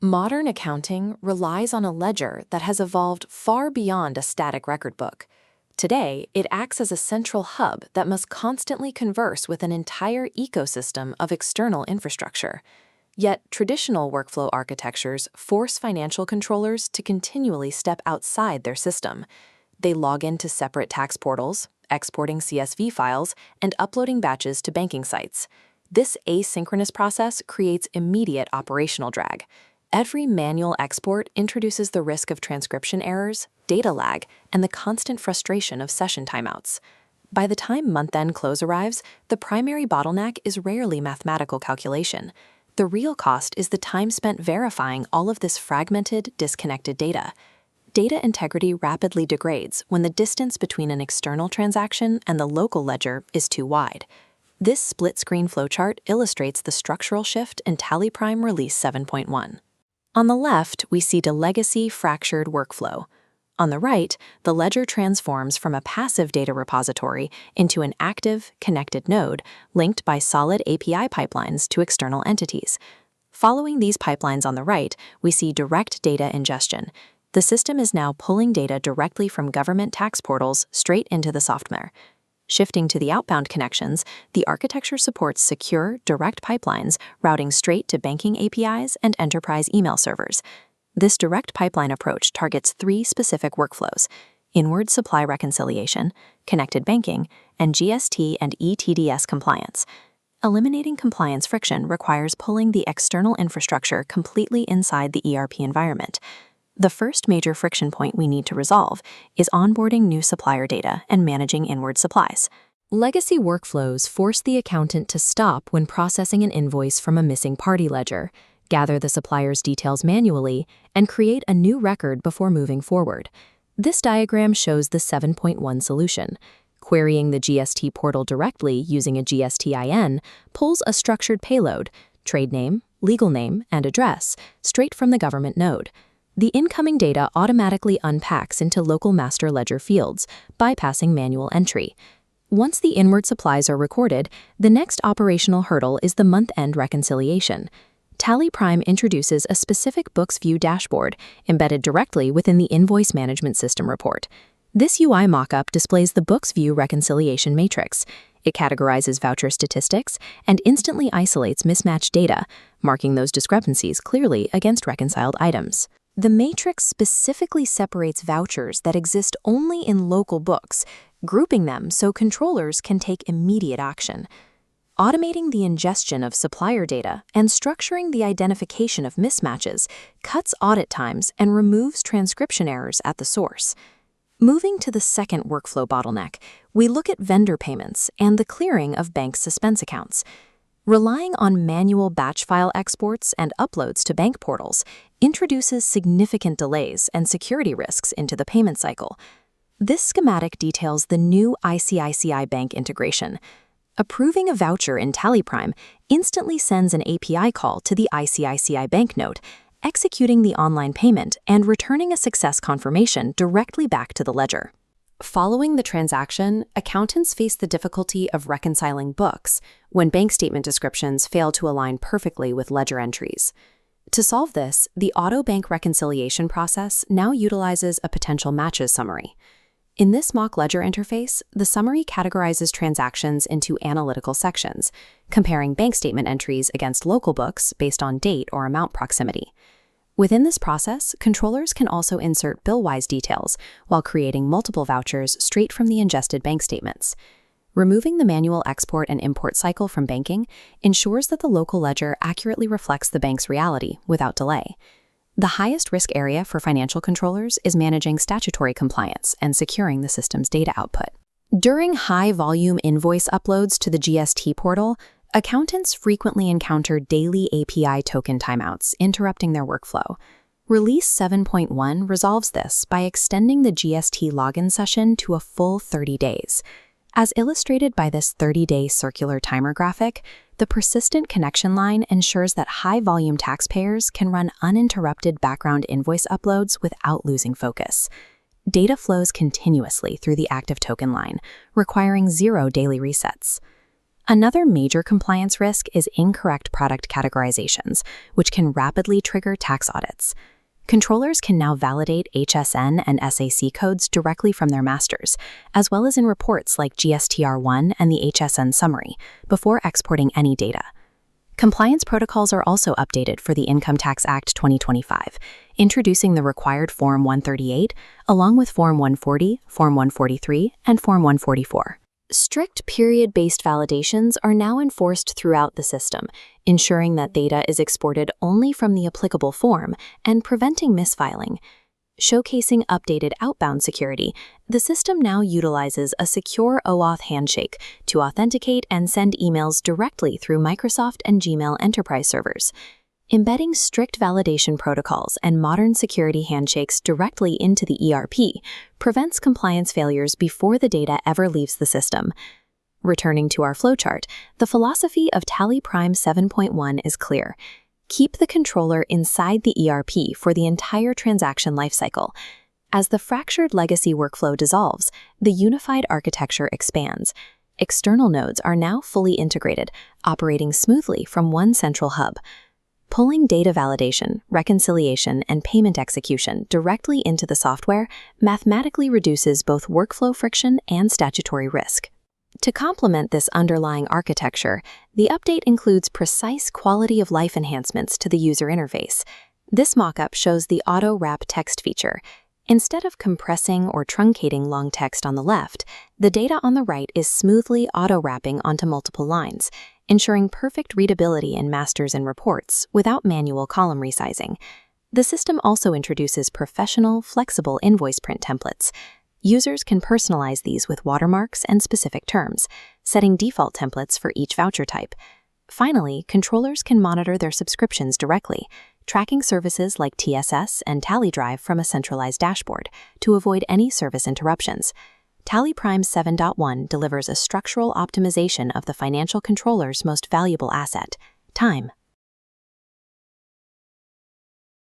Modern accounting relies on a ledger that has evolved far beyond a static record book. Today, it acts as a central hub that must constantly converse with an entire ecosystem of external infrastructure. Yet, traditional workflow architectures force financial controllers to continually step outside their system. They log into separate tax portals, exporting CSV files, and uploading batches to banking sites. This asynchronous process creates immediate operational drag. Every manual export introduces the risk of transcription errors, data lag, and the constant frustration of session timeouts. By the time month-end close arrives, the primary bottleneck is rarely mathematical calculation. The real cost is the time spent verifying all of this fragmented, disconnected data. Data integrity rapidly degrades when the distance between an external transaction and the local ledger is too wide. This split-screen flowchart illustrates the structural shift in TallyPrime Release 7.1. On the left, we see the legacy fractured workflow. On the right, the ledger transforms from a passive data repository into an active, connected node linked by solid API pipelines to external entities. Following these pipelines on the right, we see direct data ingestion. The system is now pulling data directly from government tax portals straight into the software. Shifting to the outbound connections, the architecture supports secure, direct pipelines routing straight to banking APIs and enterprise email servers. This direct pipeline approach targets three specific workflows: inward supply reconciliation, connected banking, and GST and ETDS compliance. Eliminating compliance friction requires pulling the external infrastructure completely inside the ERP environment. The first major friction point we need to resolve is onboarding new supplier data and managing inward supplies. Legacy workflows force the accountant to stop when processing an invoice from a missing party ledger, gather the supplier's details manually, and create a new record before moving forward. This diagram shows the 7.1 solution. Querying the GST portal directly using a GSTIN pulls a structured payload, trade name, legal name, and address, straight from the government node. The incoming data automatically unpacks into local master ledger fields, bypassing manual entry. Once the inward supplies are recorded, the next operational hurdle is the month-end reconciliation. TallyPrime introduces a specific Books View dashboard embedded directly within the Invoice Management System report. This UI mockup displays the Books View reconciliation matrix. It categorizes voucher statistics and instantly isolates mismatched data, marking those discrepancies clearly against reconciled items. The matrix specifically separates vouchers that exist only in local books, grouping them so controllers can take immediate action. Automating the ingestion of supplier data and structuring the identification of mismatches cuts audit times and removes transcription errors at the source. Moving to the second workflow bottleneck, we look at vendor payments and the clearing of bank suspense accounts. Relying on manual batch file exports and uploads to bank portals introduces significant delays and security risks into the payment cycle. This schematic details the new ICICI Bank integration. Approving a voucher in TallyPrime instantly sends an API call to the ICICI Bank node, executing the online payment and returning a success confirmation directly back to the ledger. Following the transaction, accountants face the difficulty of reconciling books when bank statement descriptions fail to align perfectly with ledger entries. To solve this, the Autobank reconciliation process now utilizes a potential matches summary. In this mock ledger interface, the summary categorizes transactions into analytical sections, comparing bank statement entries against local books based on date or amount proximity. Within this process, controllers can also insert bill-wise details while creating multiple vouchers straight from the ingested bank statements. Removing the manual export and import cycle from banking ensures that the local ledger accurately reflects the bank's reality without delay. The highest risk area for financial controllers is managing statutory compliance and securing the system's data output. During high-volume invoice uploads to the GST portal, accountants frequently encounter daily API token timeouts, interrupting their workflow. Release 7.1 resolves this by extending the GST login session to a full 30 days. As illustrated by this 30-day circular timer graphic, the persistent connection line ensures that high-volume taxpayers can run uninterrupted background invoice uploads without losing focus. Data flows continuously through the active token line, requiring 0 daily resets. Another major compliance risk is incorrect product categorizations, which can rapidly trigger tax audits. Controllers can now validate HSN and SAC codes directly from their masters, as well as in reports like GSTR1 and the HSN summary, before exporting any data. Compliance protocols are also updated for the Income Tax Act 2025, introducing the required Form 138, along with Form 140, Form 143, and Form 144. Strict period-based validations are now enforced throughout the system, ensuring that data is exported only from the applicable form and preventing misfiling. Showcasing updated outbound security, the system now utilizes a secure OAuth handshake to authenticate and send emails directly through Microsoft and Gmail enterprise servers. Embedding strict validation protocols and modern security handshakes directly into the ERP prevents compliance failures before the data ever leaves the system. Returning to our flowchart, the philosophy of Tally Prime 7.1 is clear. Keep the controller inside the ERP for the entire transaction lifecycle. As the fractured legacy workflow dissolves, the unified architecture expands. External nodes are now fully integrated, operating smoothly from one central hub. Pulling data validation, reconciliation, and payment execution directly into the software mathematically reduces both workflow friction and statutory risk. To complement this underlying architecture, the update includes precise quality-of-life enhancements to the user interface. This mockup shows the auto-wrap text feature. Instead of compressing or truncating long text on the left, the data on the right is smoothly auto-wrapping onto multiple lines, ensuring perfect readability in masters and reports without manual column resizing. The system also introduces professional, flexible invoice print templates. Users can personalize these with watermarks and specific terms, setting default templates for each voucher type. Finally, controllers can monitor their subscriptions directly, tracking services like TSS and TallyDrive from a centralized dashboard to avoid any service interruptions. Tally Prime 7.1 delivers a structural optimization of the financial controller's most valuable asset, time.